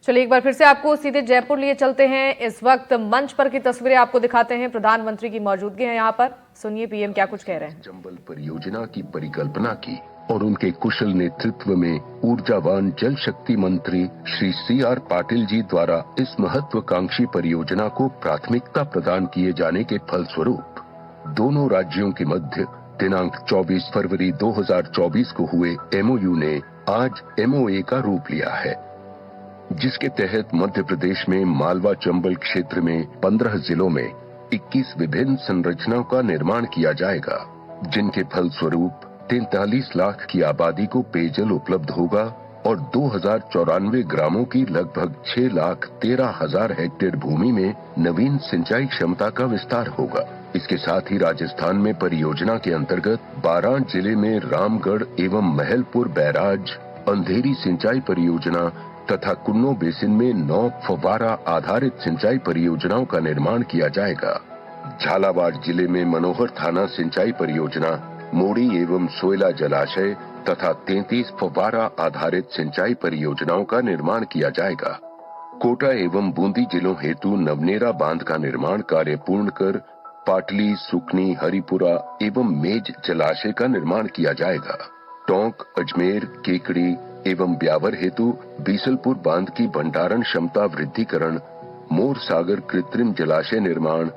चलिए एक बार फिर से आपको सीधे जयपुर लिए चलते हैं। इस वक्त मंच पर की तस्वीरें आपको दिखाते हैं। प्रधानमंत्री की मौजूदगी है यहाँ पर। सुनिए पीएम क्या कुछ कह रहे हैं। चंबल परियोजना की परिकल्पना की और उनके कुशल नेतृत्व में ऊर्जावान जल शक्ति मंत्री श्री CR पाटिल जी द्वारा इस महत्वाकांक्षी परियोजना को प्राथमिकता प्रदान किए जाने के फलस्वरूप दोनों राज्यों के मध्य दिनांक 24 फरवरी 2024 को हुए MOU ने आज MOA का रूप लिया है, जिसके तहत मध्य प्रदेश में मालवा चंबल क्षेत्र में 15 जिलों में 21 विभिन्न संरचनाओं का निर्माण किया जाएगा, जिनके फलस्वरूप 43 लाख की आबादी को पेयजल उपलब्ध होगा और 2094 ग्रामों की लगभग 6,13,000 हेक्टेयर भूमि में नवीन सिंचाई क्षमता का विस्तार होगा। इसके साथ ही राजस्थान में परियोजना के अंतर्गत 12 जिले में रामगढ़ एवं महलपुर बैराज, अंधेरी सिंचाई परियोजना तथा कुन्नो बेसिन में 9 फव्वारा आधारित सिंचाई परियोजनाओं का निर्माण किया जाएगा। झालावाड़ जिले में मनोहर थाना सिंचाई परियोजना, मोड़ी एवं सोयला जलाशय तथा 33 फव्वारा आधारित सिंचाई परियोजनाओं का निर्माण किया जाएगा। कोटा एवं बूंदी जिलों हेतु नवनेरा बांध का निर्माण कार्य पूर्ण कर पाटली, सुकनी, हरिपुरा एवं मेज जलाशय का निर्माण किया जाएगा। टोंक, अजमेर, केकड़ी एवं ब्यावर हेतु बीसलपुर बांध की भंडारण क्षमता वृद्धिकरण, मोर सागर कृत्रिम जलाशय निर्माण,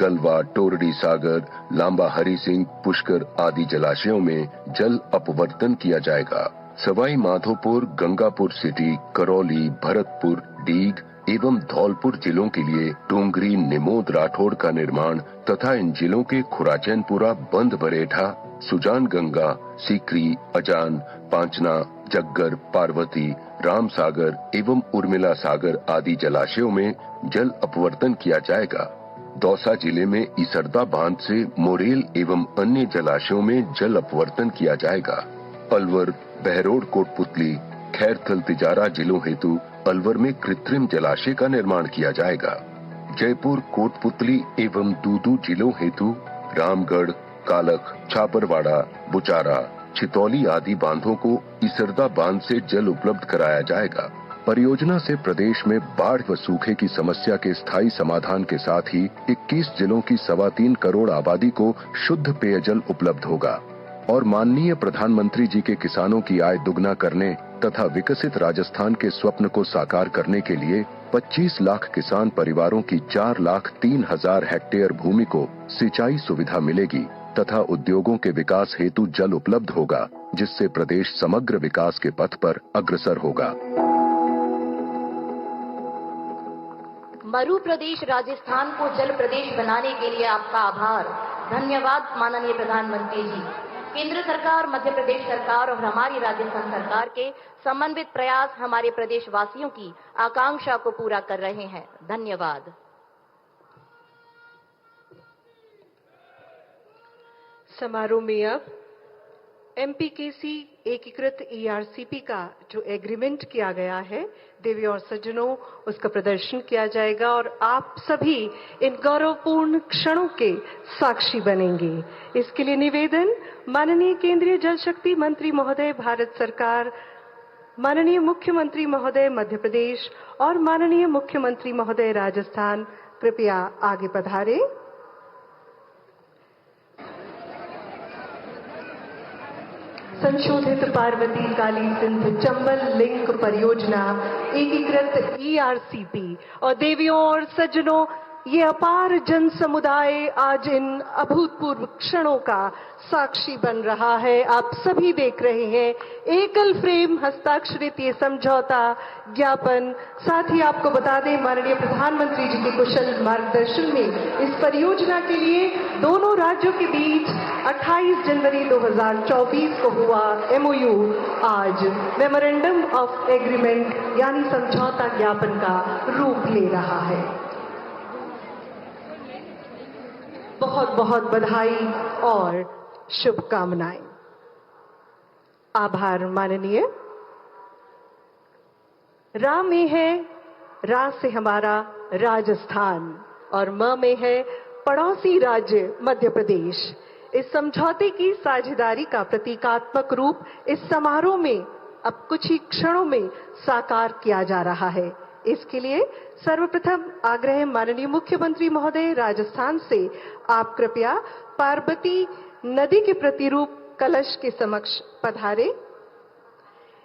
गलवा, टोरडी सागर, लांबा हरि सिंह, पुष्कर आदि जलाशयों में जल अपवर्तन किया जाएगा। सवाई माधोपुर, गंगापुर सिटी, करौली, भरतपुर, डीग एवं धौलपुर जिलों के लिए डोंगरी, निमोद, राठौड़ का निर्माण तथा इन जिलों के खुराचैनपुरा, बंद बरेठा, सुजान गंगा, सीकरी, अजान, पांचना, जग्गर, पार्वती, राम सागर एवं उर्मिला सागर आदि जलाशयों में जल अपवर्तन किया जाएगा। दौसा जिले में इसरदा बांध से मोरेल एवं अन्य जलाशयों में जल अपवर्तन किया जाएगा। अलवर, बहरोड, कोटपुतली, खैरथल, तिजारा जिलों हेतु अलवर में कृत्रिम जलाशय का निर्माण किया जाएगा। जयपुर, कोटपुतली एवं दूदू जिलों हेतु रामगढ़, कालख, छापरवाड़ा, बुचारा, छितौली आदि बांधों को इसरदा बांध से जल उपलब्ध कराया जाएगा। परियोजना से प्रदेश में बाढ़ व सूखे की समस्या के स्थायी समाधान के साथ ही 21 जिलों की 3.25 करोड़ आबादी को शुद्ध पेयजल उपलब्ध होगा और माननीय प्रधानमंत्री जी के किसानों की आय दुगना करने तथा विकसित राजस्थान के स्वप्न को साकार करने के लिए 25 लाख किसान परिवारों की 4,03,000 हेक्टेयर भूमि को सिंचाई सुविधा मिलेगी तथा उद्योगों के विकास हेतु जल उपलब्ध होगा, जिससे प्रदेश समग्र विकास के पथ पर अग्रसर होगा। मरु प्रदेश राजस्थान को जल प्रदेश बनाने के लिए आपका आभार, धन्यवाद माननीय प्रधानमंत्री जी। केंद्र सरकार, मध्य प्रदेश सरकार और हमारी राजस्थान सरकार के समन्वित प्रयास हमारे प्रदेश वासियों की आकांक्षा को पूरा कर रहे हैं। धन्यवाद। समारोह में अब MPKC एकीकृत ERCP का जो एग्रीमेंट किया गया है, देवी और सज्जनों, उसका प्रदर्शन किया जाएगा और आप सभी इन गौरवपूर्ण क्षणों के साक्षी बनेंगे। इसके लिए निवेदन, माननीय केंद्रीय जल शक्ति मंत्री महोदय भारत सरकार, माननीय मुख्यमंत्री महोदय मध्य प्रदेश और माननीय मुख्यमंत्री महोदय राजस्थान, कृपया आगे पधारें। संशोधित पार्वती काली सिंध चंबल लिंक परियोजना एकीकृत ERCP और देवियों और सज्जनों, ये अपार जन समुदाय आज इन अभूतपूर्व क्षणों का साक्षी बन रहा है। आप सभी देख रहे हैं एकल फ्रेम हस्ताक्षरित ये समझौता ज्ञापन। साथ ही आपको बता दें, माननीय प्रधानमंत्री जी के कुशल मार्गदर्शन में इस परियोजना के लिए दोनों राज्यों के बीच 28 जनवरी 2024 को हुआ MOU आज मेमोरेंडम ऑफ एग्रीमेंट यानी समझौता ज्ञापन का रूप ले रहा है। बहुत बहुत बधाई और शुभकामनाएं। आभार माननीय। रा में है, रा से हमारा राजस्थान और म में है पड़ोसी राज्य मध्य प्रदेश। इस समझौते की साझेदारी का प्रतीकात्मक रूप इस समारोह में अब कुछ ही क्षणों में साकार किया जा रहा है। इसके लिए सर्वप्रथम आग्रह माननीय मुख्यमंत्री महोदय राजस्थान से आप कृपया पार्वती नदी के प्रतिरूप कलश के समक्ष पधारे।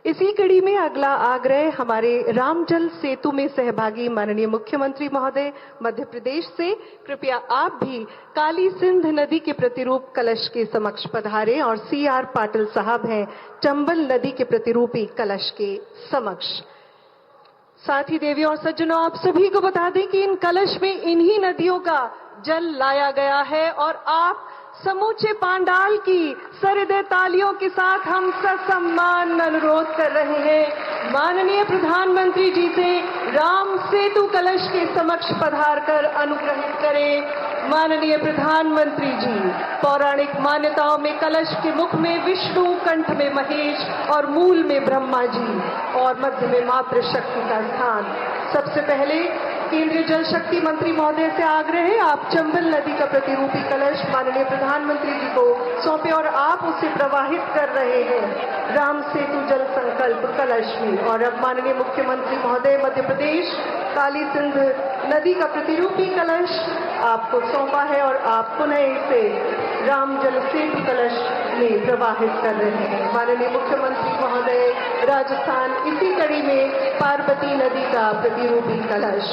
इसी कड़ी में अगला आग्रह हमारे रामजल सेतु में सहभागी माननीय मुख्यमंत्री महोदय मध्य प्रदेश से कृपया आप भी काली सिंध नदी के प्रतिरूप कलश के समक्ष पधारे और CR पाटिल साहब हैं चंबल नदी के प्रतिरूपी कलश के समक्ष। साथ ही देवियों और सज्जनों, आप सभी को बता दें कि इन कलश में इन्हीं नदियों का जल लाया गया है और आप समूचे पांडाल की सहृदय तालियों के साथ हम ससम्मान अनुरोध कर रहे हैं माननीय प्रधानमंत्री जी से राम सेतु कलश के समक्ष पधार कर अनुग्रहित करें। माननीय प्रधानमंत्री जी, पौराणिक मान्यताओं में कलश के मुख में विष्णु, कंठ में महेश और मूल में ब्रह्मा जी और मध्य में मातृशक्ति का स्थान। सबसे पहले केंद्रीय जल शक्ति मंत्री महोदय से आग्रह है आप चंबल नदी का प्रतिरूपी कलश माननीय प्रधानमंत्री जी को सौंपे और आप उसे प्रवाहित कर रहे हैं राम सेतु जल संकल्प कलश में। और अब माननीय मुख्यमंत्री महोदय मध्य प्रदेश काली सिंध नदी का प्रतिरूपी कलश आपको सौंपा है और आप पुनः इसे राम जल सेतु कलश में प्रवाहित कर रहे हैं। माननीय मुख्यमंत्री महोदय राजस्थान इसी कड़ी में पार्वती नदी का प्रतिरूपी कलश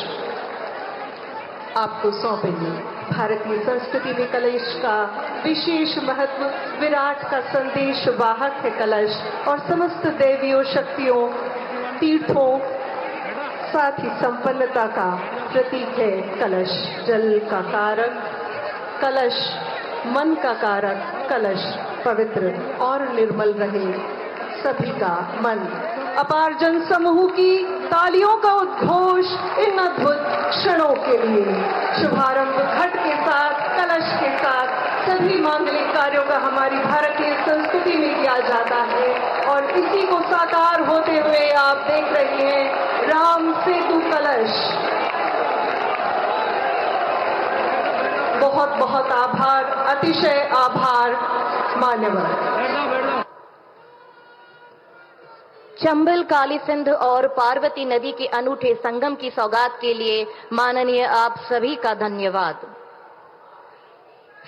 आपको सौंपेंगे। भारतीय संस्कृति में कलश का विशेष महत्व, विराट का संदेश वाहक है कलश और समस्त देवियों, शक्तियों, तीर्थों, साथ ही संपन्नता का प्रतीक है कलश। जल का कारक कलश, मन का कारक कलश पवित्र और निर्मल रहे सभी का मन। अपार जन समूह की तालियों का उद्घोष इन अद्भुत क्षणों के लिए। शुभारंभ घट के साथ, कलश के साथ सभी मांगलिक कार्यों का हमारी भारतीय संस्कृति में किया जाता है और इसी को साकार होते हुए आप देख रहे हैं राम सेतु कलश। बहुत बहुत आभार, अतिशय आभार मान्यवर। चंबल, काली सिंध और पार्वती नदी के अनूठे संगम की सौगात के लिए माननीय आप सभी का धन्यवाद।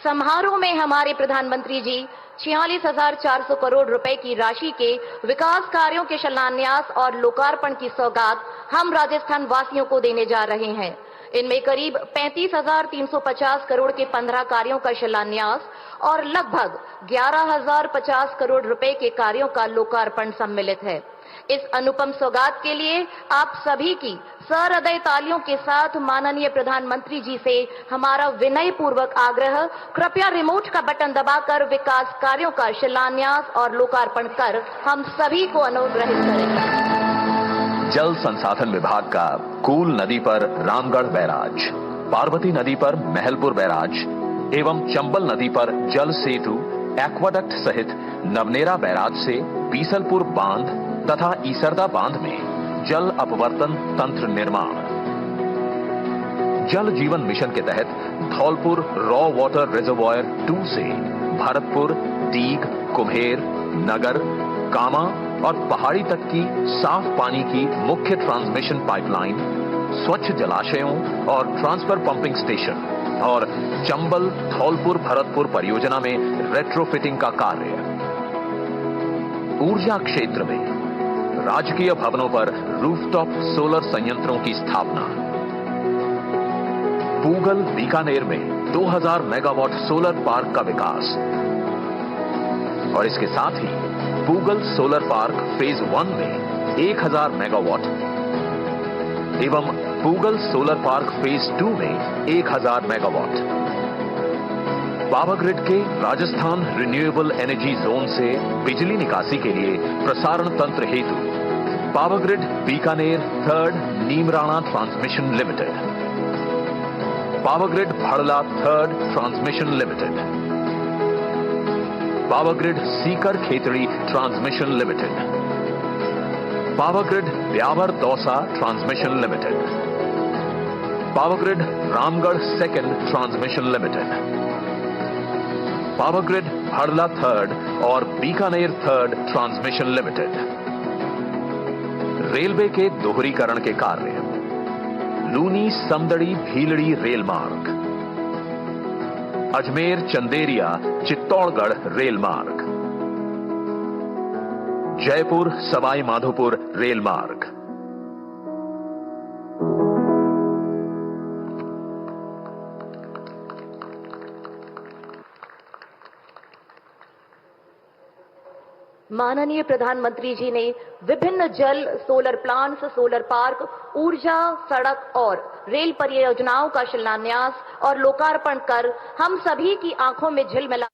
समारोह में हमारे प्रधानमंत्री जी 46,400 करोड़ रुपए की राशि के विकास कार्यों के शिलान्यास और लोकार्पण की सौगात हम राजस्थान वासियों को देने जा रहे हैं। इनमें करीब 35,350 करोड़ के 15 कार्यों का शिलान्यास और लगभग 11,050 करोड़ रुपए के कार्यों का लोकार्पण सम्मिलित है। इस अनुपम सौगात के लिए आप सभी की सहृदय तालियों के साथ माननीय प्रधानमंत्री जी से हमारा विनय पूर्वक आग्रह, कृपया रिमोट का बटन दबाकर विकास कार्यों का शिलान्यास और लोकार्पण कर हम सभी को अनुग्रहित करें। जल संसाधन विभाग का कूल नदी पर रामगढ़ बैराज, पार्वती नदी पर महलपुर बैराज एवं चंबल नदी पर जल सेतु, एक्वाडक्ट सहित नवनेरा बैराज से बीसलपुर बांध तथा ईसरदा बांध में जल अपवर्तन तंत्र निर्माण। जल जीवन मिशन के तहत धौलपुर रॉ वाटर रिजर्वायर 2 से भरतपुर, दीग, कुम्हेर, नगर, कामा और पहाड़ी तक की साफ पानी की मुख्य ट्रांसमिशन पाइपलाइन, स्वच्छ जलाशयों और ट्रांसफर पंपिंग स्टेशन और चंबल धौलपुर भरतपुर परियोजना में रेट्रोफिटिंग का कार्य। ऊर्जा क्षेत्र में राजकीय भवनों पर रूफटॉप सोलर संयंत्रों की स्थापना। पूगल बीकानेर में 2000 मेगावाट सोलर पार्क का विकास और इसके साथ ही पूगल सोलर पार्क फेज 1 में 1000 मेगावाट एवं पूगल सोलर पार्क फेज 2 में 1000 मेगावाट। पावर ग्रिड के राजस्थान रिन्यूएबल एनर्जी जोन से बिजली निकासी के लिए प्रसारण तंत्र हेतु power grid Bikaner 3rd Neemrana transmission limited, power grid Bhadla 3rd transmission limited, power grid Sikar Khetri transmission limited, power grid Beawar Dausa transmission limited, power grid Ramgarh 2nd transmission limited, power grid Bhadla 3rd और Bikaner 3rd transmission limited. Railway के दोहरीकरण के कार्य, लूनी समदड़ी भीलड़ी रेल मार्ग, Ajmer Chanderiya Chittorgarh rail मार्ग, Jaipur Sawai Madhopur rail मार्ग, माननीय प्रधानमंत्री जी ने विभिन्न जल, सोलर प्लांट्स, सोलर पार्क, ऊर्जा, सड़क और रेल परियोजनाओं का शिलान्यास और लोकार्पण कर हम सभी की आंखों में झिलमिला